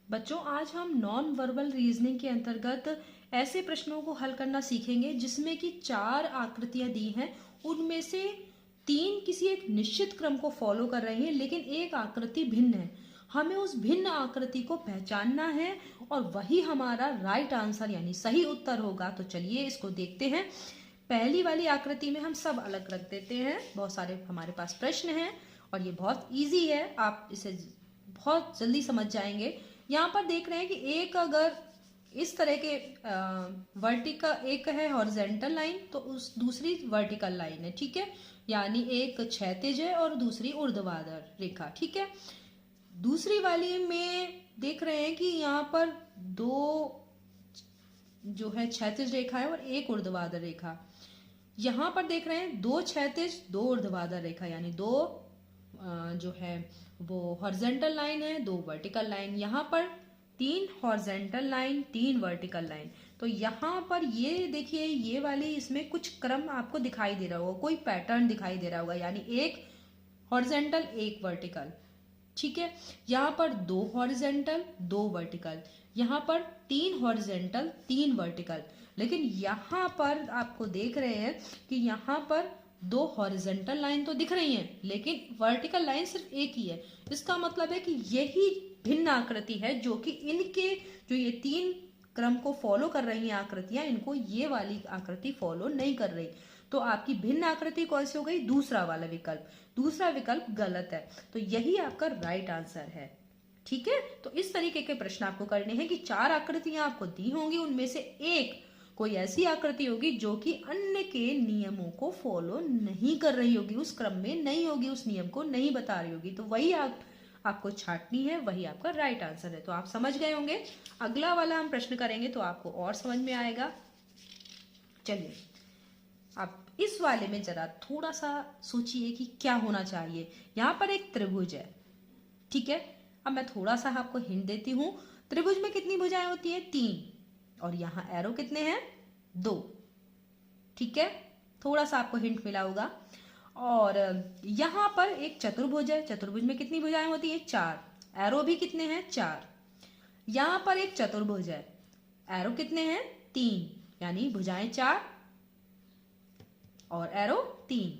बच्चों, आज हम नॉन वर्बल रीजनिंग के अंतर्गत ऐसे प्रश्नों को हल करना सीखेंगे जिसमें कि 4 आकृतियां दी हैं। उनमें से 3 किसी एक निश्चित क्रम को फॉलो कर रही हैं, लेकिन एक आकृति भिन्न है। हमें उस भिन्न आकृति को पहचानना है और वही हमारा राइट आंसर यानी सही उत्तर होगा। तो चलिए इसको देखते हैं। पहली वाली आकृति में हम सब अलग रख देते हैं। बहुत सारे हमारे पास प्रश्न हैं और ये बहुत इजी है, आप इसे बहुत जल्दी समझ जाएंगे। यहाँ पर देख रहे हैं कि एक अगर इस तरह के वर्टिकल, एक है हॉरिजेंटल लाइन तो उस दूसरी वर्टिकल लाइन है, ठीक है। यानी एक क्षैतिज है और दूसरी ऊर्ध्वाधर रेखा, ठीक है। दूसरी वाली में देख रहे हैं कि यहाँ पर 2 जो है क्षैतिज रेखा है और एक ऊर्ध्वाधर रेखा। यहाँ पर देख रहे हैं 2 क्षैतिज 2 ऊर्ध्वाधर रेखा, यानी 2 जो है वो हॉरिजेंटल लाइन है, 2 वर्टिकल लाइन। यहाँ पर 3 हॉरिजेंटल लाइन 3 वर्टिकल लाइन। तो यहाँ पर ये देखिए, ये वाली इसमें कुछ क्रम आपको दिखाई दे रहा होगा, कोई पैटर्न दिखाई दे रहा होगा, यानी एक हॉरिजेंटल एक वर्टिकल, ठीक है। यहाँ पर 2 हॉरिजेंटल 2 वर्टिकल, यहाँ पर 3 हॉरिजेंटल 3 वर्टिकल। लेकिन यहाँ पर आपको देख रहे हैं कि यहाँ पर 2 हॉरिजेंटल लाइन तो दिख रही हैं, लेकिन वर्टिकल लाइन सिर्फ एक ही है। इसका मतलब है कि यही भिन्न आकृति है जो कि इनके जो ये 3 क्रम को फॉलो कर रही हैं आकृतियां, इनको ये वाली आकृति फॉलो नहीं कर रही। तो आपकी भिन्न आकृति कौन सी हो गई? दूसरा वाला विकल्प। दूसरा विकल्प गलत है, तो यही आपका राइट आंसर है, ठीक है। तो इस तरीके के प्रश्न आपको करने हैं कि 4 आकृतियां आपको दी होंगी, उनमें से एक कोई ऐसी आकृति होगी जो कि अन्य के नियमों को फॉलो नहीं कर रही होगी, उस क्रम में नहीं होगी, उस नियम को नहीं बता रही होगी। तो वही आपको छांटनी है, वही आपका राइट आंसर है। तो आप समझ गए होंगे। अगला वाला हम प्रश्न करेंगे तो आपको और समझ में आएगा। चलिए, आप इस वाले में जरा थोड़ा सा सोचिए कि क्या होना चाहिए। यहाँ पर एक त्रिभुज है, ठीक है। अब मैं थोड़ा सा आपको हिंट देती हूँ। त्रिभुज में कितनी भुजाएं होती हैं? 3। और यहाँ एरो कितने हैं? 2, ठीक है। थोड़ा सा आपको हिंट मिला होगा। और यहाँ पर एक चतुर्भुज है, चतुर्भुज में कितनी भुजाएं होती हैं? 4। एरो भी कितने हैं? 4। यहाँ पर एक चतुर्भुज है, एरो कितने हैं? 3, यानी भुजाएं 4 और एरो 3।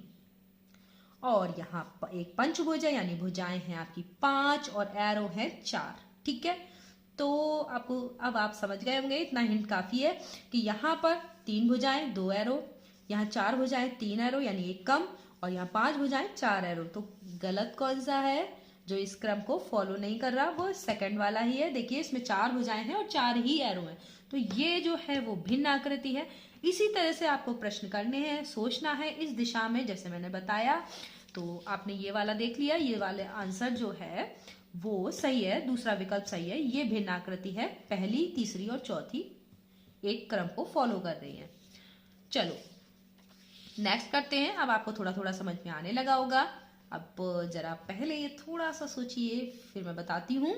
और यहाँ पर एक पंचभुज है, यानी भुजाएं हैं आपकी 5 और एरो है 4, ठीक है। तो आपको अब आप समझ गए होंगे, इतना हिंट काफी है कि यहाँ पर 3 भुजाएं 2 एरो, यहाँ 4 भुजाएं 3 एरो यानी एक कम, और यहाँ 5 भुजाएं 4 एरो। तो गलत कौन सा है? जो इस क्रम को फॉलो नहीं कर रहा वो सेकंड वाला ही है। देखिए, इसमें 4 भुजाएं हैं और 4 ही एरो हैं, तो ये जो है वो भिन्न आकृति है। इसी तरह से आपको प्रश्न करने हैं, सोचना है इस दिशा में, जैसे मैंने बताया। तो आपने ये वाला देख लिया, ये वाले आंसर जो है वो सही है, दूसरा विकल्प सही है। ये भिन्न आकृति है, पहली, तीसरी और चौथी एक क्रम को फॉलो कर रही है। चलो नेक्स्ट करते हैं। अब आपको थोड़ा थोड़ा समझ में आने लगा होगा। अब जरा पहले ये थोड़ा सा सोचिए, फिर मैं बताती हूँ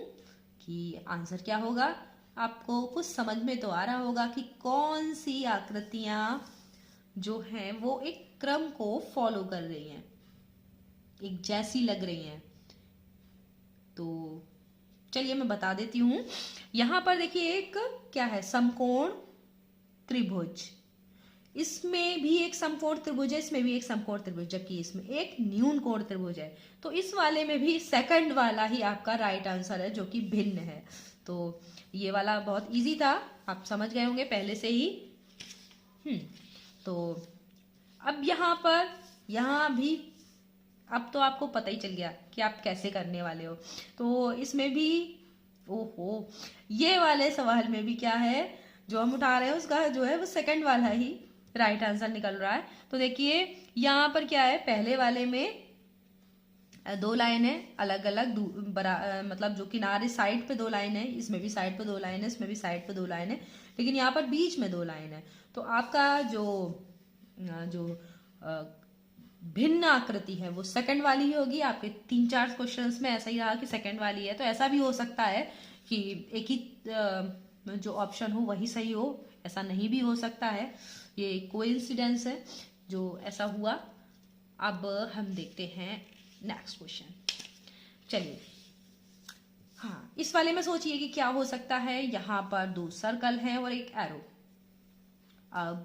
कि आंसर क्या होगा। आपको कुछ समझ में तो आ रहा होगा कि कौन सी आकृतियां जो हैं वो एक क्रम को फॉलो कर रही हैं, एक जैसी लग रही हैं। तो चलिए मैं बता देती हूँ। यहाँ पर देखिए, एक क्या है? समकोण त्रिभुज। इसमें भी एक समकोण त्रिभुज है, इसमें भी एक समकोण त्रिभुज, जबकि इसमें एक न्यून कोण त्रिभुज है। तो इस वाले में भी सेकंड वाला ही आपका राइट आंसर है, जो कि भिन्न है। तो ये वाला बहुत इजी था, आप समझ गए होंगे पहले से ही। तो अब यहाँ भी अब तो आपको पता ही चल गया कि आप कैसे करने वाले हो। तो इसमें भी ओहो, ये वाले सवाल में भी क्या है जो हम उठा रहे हैं, उसका जो है वो सेकंड वाला ही राइट आंसर निकल रहा है। तो देखिए यहाँ पर क्या है, पहले वाले में 2 लाइन है अलग अलग, मतलब जो किनारे साइड पे 2 लाइन है, इसमें भी साइड पे 2 लाइन है, इसमें भी साइड पे 2 लाइन है, लेकिन यहाँ पर बीच में 2 लाइन है। तो आपका जो भिन्न आकृति है वो सेकंड वाली ही होगी। आपके 3-4 क्वेश्चंस में ऐसा ही रहा कि सेकंड वाली है। तो ऐसा भी हो सकता है कि एक ही जो ऑप्शन हो वही सही हो, ऐसा नहीं भी हो सकता है। ये कोइंसिडेंस है जो ऐसा हुआ। अब हम देखते हैं नेक्स्ट क्वेश्चन। चलिए, हाँ, इस वाले में सोचिए कि क्या हो सकता है। यहाँ पर दो सर्कल हैं और एक एरो। अब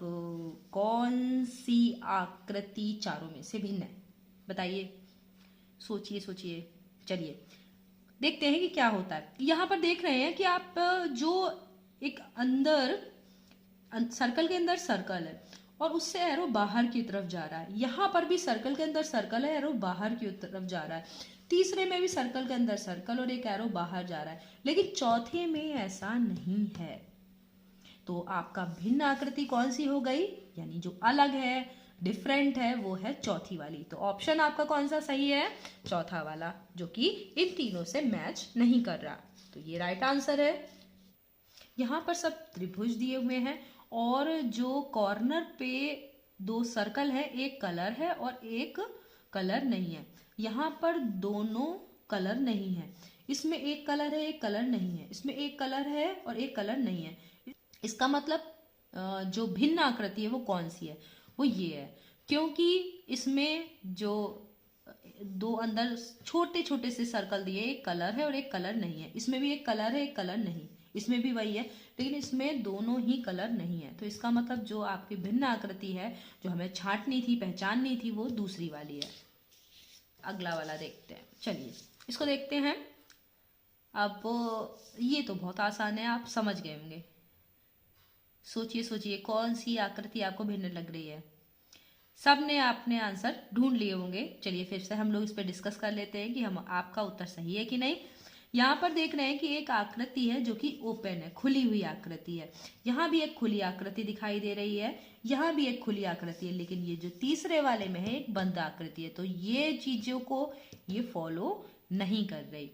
कौन सी आकृति चारों में से भिन्न है, बताइए, सोचिए सोचिए। चलिए देखते हैं कि क्या होता है। यहाँ पर देख रहे हैं कि आप जो एक अंदर सर्कल के अंदर सर्कल है और उससे एरो बाहर की तरफ जा रहा है। यहाँ पर भी सर्कल के अंदर सर्कल है, एरो बाहर की तरफ जा रहा है। तीसरे में भी सर्कल के अंदर सर्कल और एक एरो बाहर जा रहा है, लेकिन चौथे में ऐसा नहीं है। तो आपका भिन्न आकृति कौन सी हो गई, यानी जो अलग है, डिफरेंट है, वो है चौथी वाली। तो ऑप्शन आपका कौन सा सही है, चौथा वाला, जो कि इन तीनों से मैच नहीं कर रहा। तो ये राइट आंसर है। यहाँ पर सब त्रिभुज दिए हुए हैं और जो कॉर्नर पे दो सर्कल है, एक कलर है और एक कलर नहीं है। यहाँ पर दोनों कलर नहीं है, इसमें एक कलर है एक कलर नहीं है, इसमें एक कलर है और एक कलर नहीं है। इसका मतलब जो भिन्न आकृति है वो कौन सी है, वो ये है, क्योंकि इसमें जो दो अंदर छोटे छोटे से सर्कल दिए, एक कलर है और एक कलर नहीं है। इसमें भी एक कलर है एक कलर नहीं, इसमें भी वही है, लेकिन इसमें दोनों ही कलर नहीं है। तो इसका मतलब जो आपकी भिन्न आकृति है, जो हमें छांटनी थी, पहचाननी थी, वो दूसरी वाली है। अगला वाला देखते हैं, चलिए इसको देखते हैं। अब ये तो बहुत आसान है, आप समझ गए होंगे। सोचिए सोचिए कौन सी आकृति आपको भिन्न लग रही है। सब ने आपने आंसर ढूंढ लिए होंगे। चलिए फिर से हम लोग इस पर डिस्कस कर लेते हैं कि हम आपका उत्तर सही है कि नहीं। यहाँ पर देख रहे हैं कि एक आकृति है जो कि ओपन है, खुली हुई आकृति है। यहाँ भी एक खुली आकृति दिखाई दे रही है, यहाँ भी एक खुली आकृति है, लेकिन ये जो तीसरे वाले में है एक बंद आकृति है। तो ये चीजों को ये फॉलो नहीं कर रही,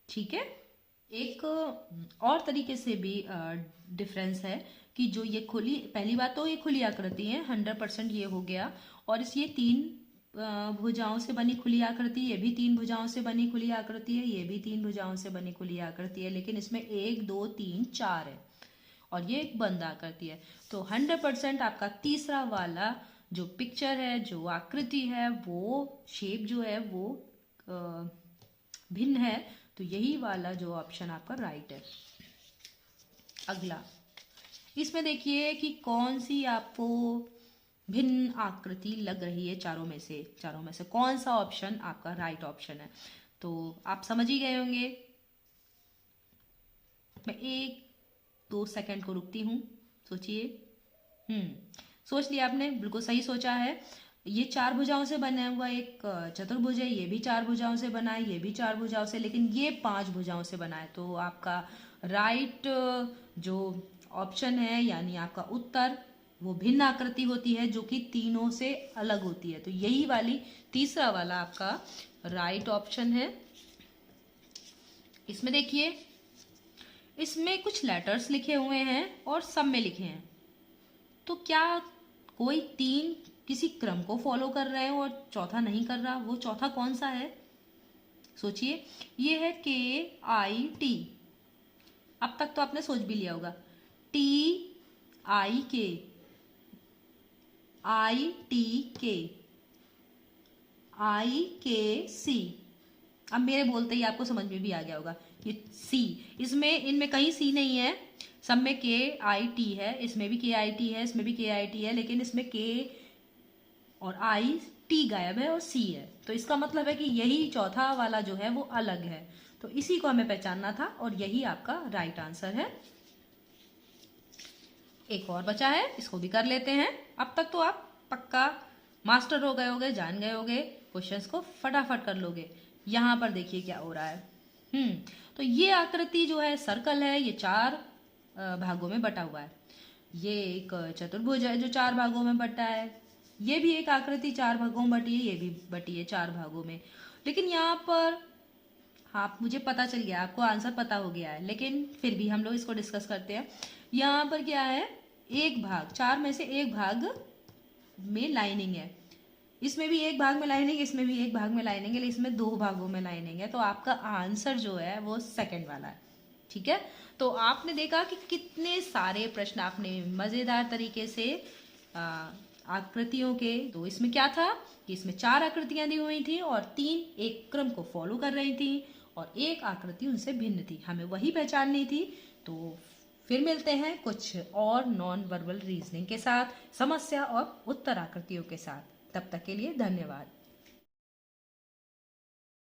ठीक है। एक और तरीके से भी डिफरेंस है कि जो ये खुली, पहली बात तो ये खुली आकृति है, 100% ये हो गया। और इस ये तीन भुजाओं से बनी खुली आकृति, ये भी तीन भुजाओं से बनी खुली आकृति है, ये भी तीन भुजाओं से बनी खुली आकृति है, लेकिन इसमें 1 2 3 4 है और ये एक बंद आकृति है। तो 100% आपका तीसरा वाला जो पिक्चर है, जो आकृति है, वो शेप जो है वो भिन्न है। तो यही वाला जो ऑप्शन आपका राइट है। अगला, इसमें देखिए कि कौन सी आपको भिन्न आकृति लग रही है चारों में से कौन सा ऑप्शन आपका राइट ऑप्शन है। तो आप समझ ही गए होंगे। मैं 1-2 सेकंड को रुकती हूँ, सोचिए। सोच लिया आपने, बिल्कुल सही सोचा है। ये 4 भुजाओं से बना हुआ एक चतुर्भुज है, ये भी 4 भुजाओं से बना है, ये भी 4 भुजाओं से, लेकिन ये 5 भुजाओं से बना है। तो आपका राइट जो ऑप्शन है, यानी आपका उत्तर, वो भिन्न आकृति होती है जो कि तीनों से अलग होती है। तो यही वाली तीसरा वाला आपका राइट ऑप्शन है। इसमें देखिए, इसमें कुछ लेटर्स लिखे हुए हैं और सब में लिखे हैं। तो क्या कोई तीन किसी क्रम को फॉलो कर रहे हैं और चौथा नहीं कर रहा? वो चौथा कौन सा है, सोचिए। ये है KIT। अब तक तो आपने सोच भी लिया होगा। TIK, ITK, IKC। अब मेरे बोलते ही आपको समझ में भी आ गया होगा। ये C, इसमें इनमें कहीं C नहीं है, सब में KIT है। इसमें भी KIT है, इसमें भी KIT है, लेकिन इसमें K और IT गायब है और C है। तो इसका मतलब है कि यही चौथा वाला जो है वो अलग है। तो इसी को हमें पहचानना था और यही आपका राइट आंसर है। एक और बचा है, इसको भी कर लेते हैं। अब तक तो आप पक्का मास्टर हो गए होगे, जान गए होगे, क्वेश्चंस को फटाफट कर लोगे। यहाँ पर देखिए क्या हो रहा है। तो ये आकृति जो है सर्कल है, ये 4 भागों में बटा हुआ है। ये एक चतुर्भुज है जो 4 भागों में बटा है। ये भी एक आकृति 4 भागों में बटी है, ये भी बटी है 4 भागों में। लेकिन यहाँ पर, हाँ मुझे पता चल गया, आपको आंसर पता हो गया है, लेकिन फिर भी हम लोग इसको डिस्कस करते हैं। यहाँ पर क्या है, एक भाग, 4 में से एक भाग में लाइनिंग है। इसमें भी एक भाग में लाइनिंग, इसमें भी एक भाग में लाइनिंग है, इसमें 2 भागों में लाइनिंग है। तो आपका आंसर जो है वो सेकंड वाला है, ठीक है। तो आपने देखा कि कितने सारे प्रश्न आपने मजेदार तरीके से आकृतियों के, तो इसमें क्या था कि इसमें 4 आकृतियां दी हुई थी और 3 एक क्रम को फॉलो कर रही थी और एक आकृति उनसे भिन्न थी, हमें वही पहचाननी थी। तो फिर मिलते हैं कुछ और नॉन वर्बल रीजनिंग के साथ, समस्या और उत्तर आकृतियों के साथ। तब तक के लिए धन्यवाद।